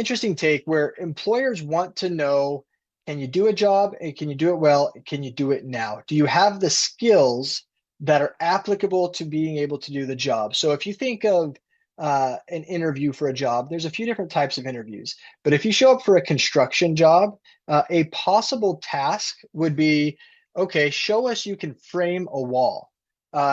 interesting take where employers want to know, can you do a job and can you do it well? Can you do it now? Do you have the skills that are applicable to being able to do the job? So if you think of an interview for a job, there's a few different types of interviews. But if you show up for a construction job, a possible task would be, okay, show us you can frame a wall.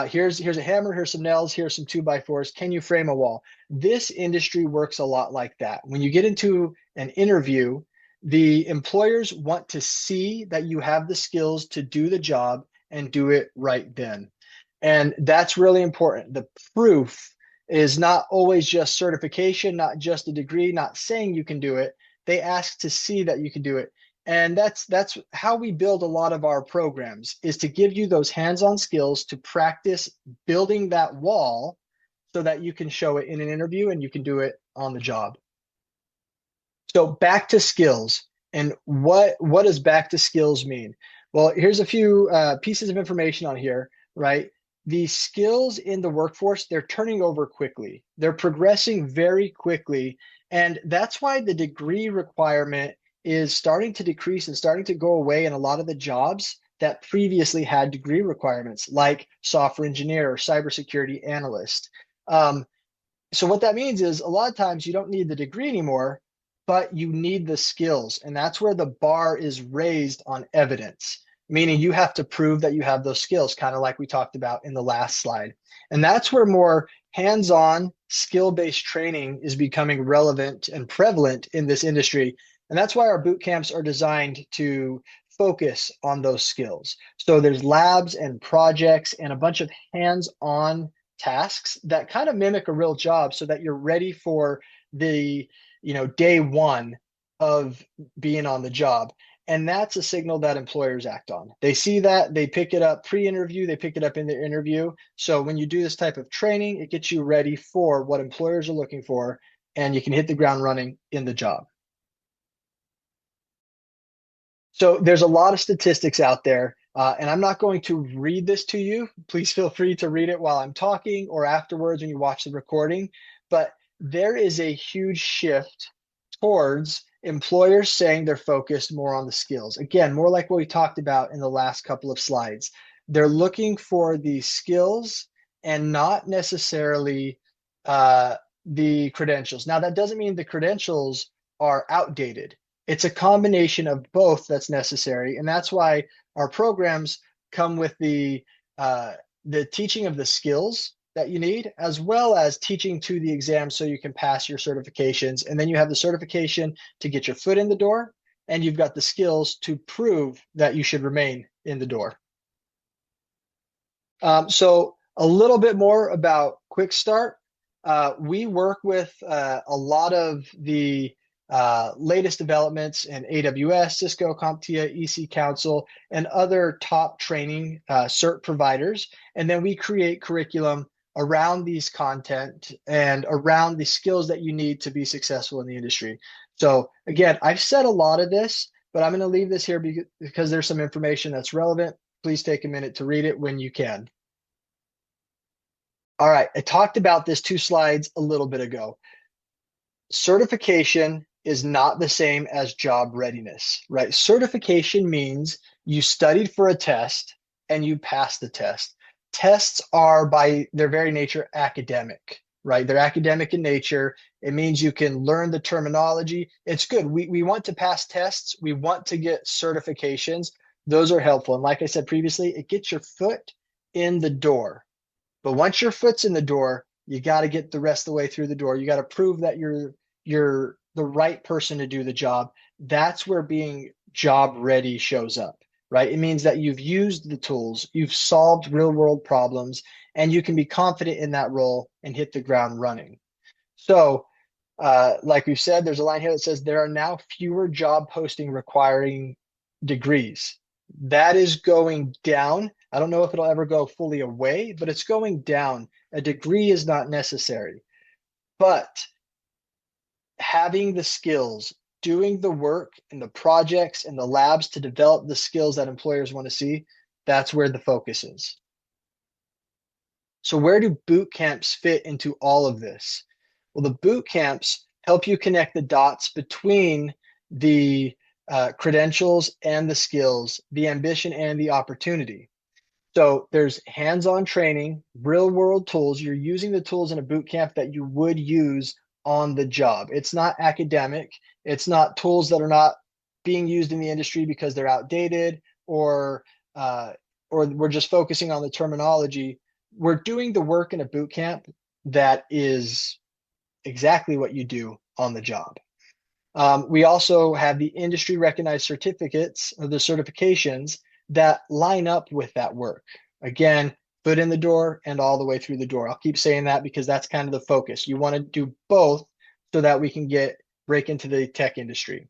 Here's a hammer, here's some nails, here's some 2x4s. Can you frame a wall? This industry works a lot like that. When you get into an interview, the employers want to see that you have the skills to do the job and do it right then. And that's really important. The proof is not always just certification, not just a degree, not saying you can do it. They ask to see that you can do it. And that's how we build a lot of our programs, is to give you those hands-on skills to practice building that wall so that you can show it in an interview and you can do it on the job. So back to skills. And what does back to skills mean? Well, here's a few pieces of information on here, right? The skills in the workforce, they're turning over quickly. They're progressing very quickly. And that's why the degree requirement is starting to decrease and starting to go away in a lot of the jobs that previously had degree requirements, like software engineer or cybersecurity analyst. So what that means is a lot of times you don't need the degree anymore, but you need the skills. And that's where the bar is raised on evidence, meaning you have to prove that you have those skills, kind of like we talked about in the last slide. And that's where more hands-on skill-based training is becoming relevant and prevalent in this industry. And that's why our boot camps are designed to focus on those skills. So there's labs and projects and a bunch of hands-on tasks that kind of mimic a real job so that you're ready for the day one of being on the job. And that's a signal that employers act on. They see that, they pick it up pre-interview, they pick it up in their interview. So when you do this type of training, it gets you ready for what employers are looking for, and you can hit the ground running in the job. So there's a lot of statistics out there, and I'm not going to read this to you. Please feel free to read it while I'm talking or afterwards when you watch the recording. But there is a huge shift towards employers saying they're focused more on the skills. Again, more like what we talked about in the last couple of slides. They're looking for the skills and not necessarily the credentials. Now, that doesn't mean the credentials are outdated. It's a combination of both that's necessary, and that's why our programs come with the teaching of the skills that you need, as well as teaching to the exam so you can pass your certifications. And then you have the certification to get your foot in the door, and you've got the skills to prove that you should remain in the door. So a little bit more about QuickStart. We work with a lot of the latest developments in AWS, Cisco, CompTIA, EC Council, and other top training cert providers. And then we create curriculum around these content and around the skills that you need to be successful in the industry. So again, I've said a lot of this, but I'm going to leave this here because there's some information that's relevant. Please take a minute to read it when you can. All right, I talked about this 2 slides a little bit ago. Certification is not the same as job readiness, right? Certification means you studied for a test and you passed the test. Tests are by their very nature academic, right? They're academic in nature. It means you can learn the terminology. It's good. We want to pass tests. We want to get certifications. Those are helpful. And like I said previously, it gets your foot in the door. But once your foot's in the door, you got to get the rest of the way through the door. You got to prove that you're the right person to do the job. That's where being job ready shows up, right? It means that you've used the tools, you've solved real world problems, and you can be confident in that role and hit the ground running. So, like we've said, there's a line here that says there are now fewer job posting requiring degrees. That is going down. I don't know if it'll ever go fully away, but it's going down. A degree is not necessary. But having the skills, doing the work and the projects and the labs to develop the skills that employers want to see, that's where the focus is. So where do boot camps fit into all of this? Well, the boot camps help you connect the dots between the credentials and the skills, the ambition and the opportunity. So there's hands-on training, real-world tools. You're using the tools in a boot camp that you would use on the job. It's not academic. It's not tools that are not being used in the industry because they're outdated or uh, or we're just focusing on the terminology. We're doing the work in a boot camp that is exactly what you do on the job. We also have the industry recognized certificates or the certifications that line up with that work. Again, foot in the door and all the way through the door. I'll keep saying that because that's kind of the focus. You want to do both so that we can break into the tech industry.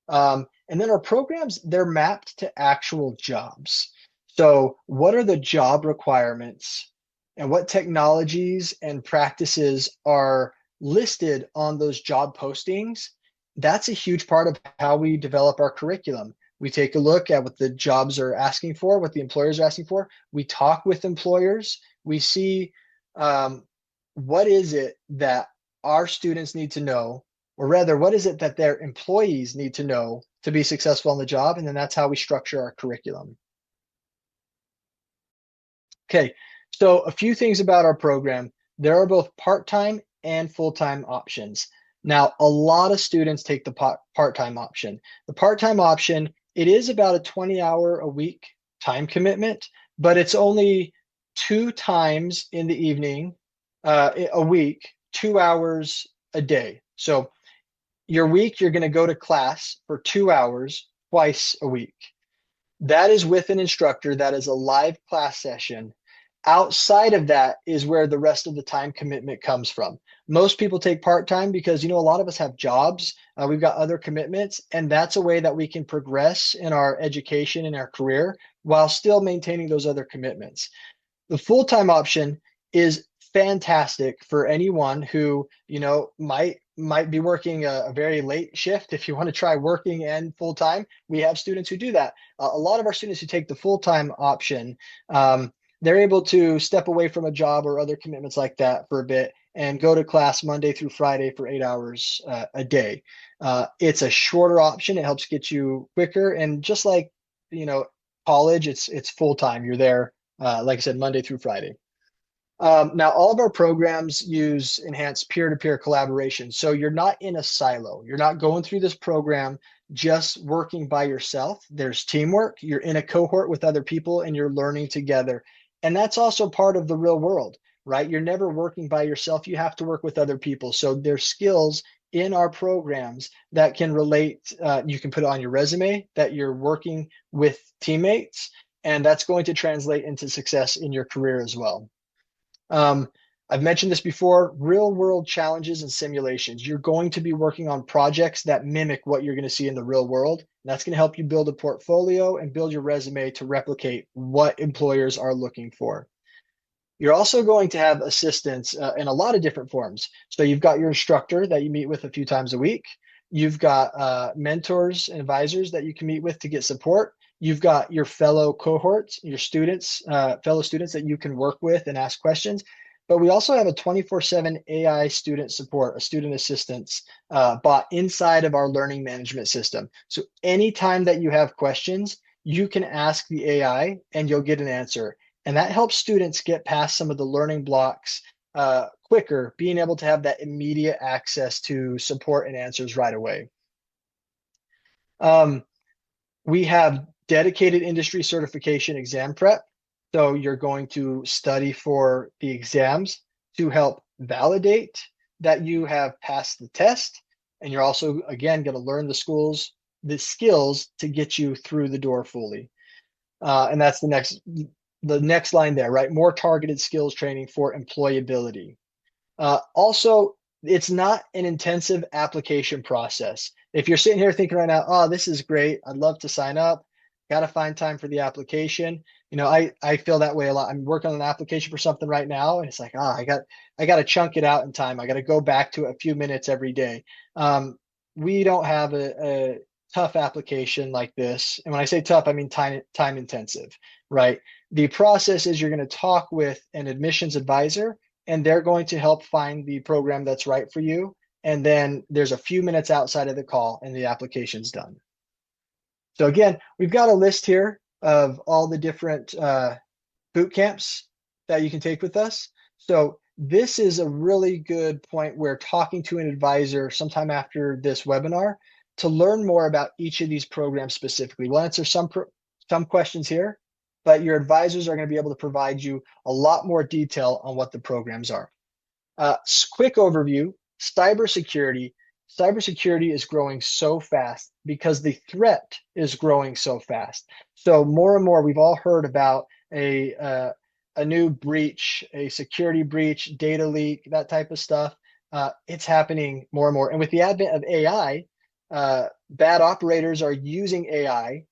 And then our programs, they're mapped to actual jobs. So what are the job requirements and what technologies and practices are listed on those job postings? That's a huge part of how we develop our curriculum. We take a look at what the jobs are asking for, what the employers are asking for. We talk with employers. We see what is it that our students need to know, or rather, what is it that their employees need to know to be successful on the job? And then that's how we structure our curriculum. Okay, so a few things about our program. There are both part-time and full-time options. Now, a lot of students take the part-time option. The part-time option, it is about a 20-hour a week time commitment, but it's only 2 times in the evening a week, 2 hours a day. So your week, you're going to go to class for 2 hours twice a week. That is with an instructor. That is a live class session. Outside of that is where the rest of the time commitment comes from. Most people take part-time because, a lot of us have jobs. We've got other commitments, and that's a way that we can progress in our education and our career while still maintaining those other commitments. The full-time option is fantastic for anyone who, might be working a very late shift. If you want to try working and full-time, we have students who do that. A lot of our students who take the full-time option, they're able to step away from a job or other commitments like that for a bit and go to class Monday through Friday for 8 hours a day. It's a shorter option. It helps get you quicker. And just like, college, it's full-time. You're there, like I said, Monday through Friday. Now, all of our programs use enhanced peer-to-peer collaboration. So you're not in a silo. You're not going through this program just working by yourself. There's teamwork. You're in a cohort with other people and you're learning together. And that's also part of the real world, right? You're never working by yourself. You have to work with other people. So there's skills in our programs that can relate. You can put it on your resume that you're working with teammates, and that's going to translate into success in your career as well. I've mentioned this before, real world challenges and simulations. You're going to be working on projects that mimic what you're going to see in the real world. And that's going to help you build a portfolio and build your resume to replicate what employers are looking for. You're also going to have assistance in a lot of different forms. So you've got your instructor that you meet with a few times a week. You've got mentors and advisors that you can meet with to get support. You've got your fellow cohorts, your students, fellow students that you can work with and ask questions. But we also have a 24/7 AI student support, a student assistance bot inside of our learning management system. So anytime that you have questions, you can ask the AI and you'll get an answer. And that helps students get past some of the learning blocks quicker, being able to have that immediate access to support and answers right away. We have dedicated industry certification exam prep. So you're going to study for the exams to help validate that you have passed the test. And you're also, again, going to learn the skills to get you through the door fully. And that's the next line there, right? More targeted skills training for employability. Also, it's not an intensive application process. If you're sitting here thinking right now, oh, this is great, I'd love to sign up, got to find time for the application. I feel that way a lot. I'm working on an application for something right now, and it's like, I got to chunk it out in time. I got to go back to it a few minutes every day. We don't have a tough application like this. And when I say tough, I mean time intensive, right? The process is you're going to talk with an admissions advisor, and they're going to help find the program that's right for you. and then there's a few minutes outside of the call and the application's done. So again, we've got a list here of all the different boot camps that you can take with us. So this is a really good point where talking to an advisor sometime after this webinar to learn more about each of these programs specifically. We'll answer some questions here, but your advisors are going to be able to provide you a lot more detail on what the programs are. Quick overview, cybersecurity. Cybersecurity is growing so fast because the threat is growing so fast. So more and more, we've all heard about a new breach, a security breach, data leak, that type of stuff. It's happening more and more. And with the advent of AI, bad operators are using AI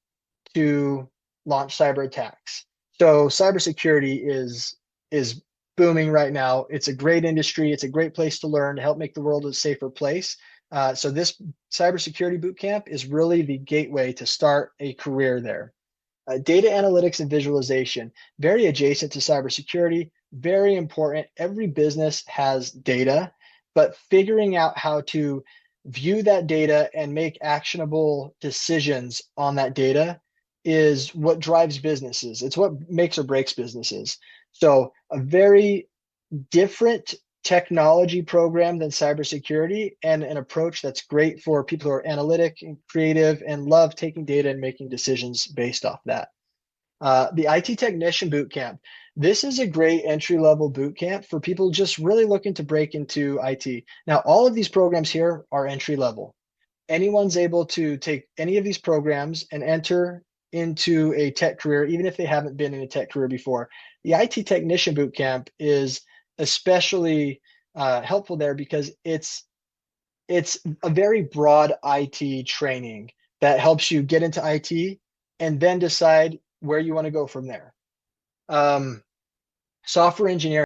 to launch cyber attacks. So cybersecurity is booming right now. It's a great industry. It's a great place to learn to help make the world a safer place. So this cybersecurity bootcamp is really the gateway to start a career there. Data analytics and visualization, very adjacent to cybersecurity, very important. Every business has data, but figuring out how to view that data and make actionable decisions on that data is what drives businesses. It's what makes or breaks businesses. So a very different technology program than cybersecurity, and an approach that's great for people who are analytic and creative and love taking data and making decisions based off that. The IT Technician Bootcamp. This is a great entry-level bootcamp for people just really looking to break into IT. Now, all of these programs here are entry-level. Anyone's able to take any of these programs and enter into a tech career, even if they haven't been in a tech career before. The IT Technician Bootcamp is especially helpful there because it's a very broad IT training that helps you get into IT and then decide where you want to go from there. Software engineering.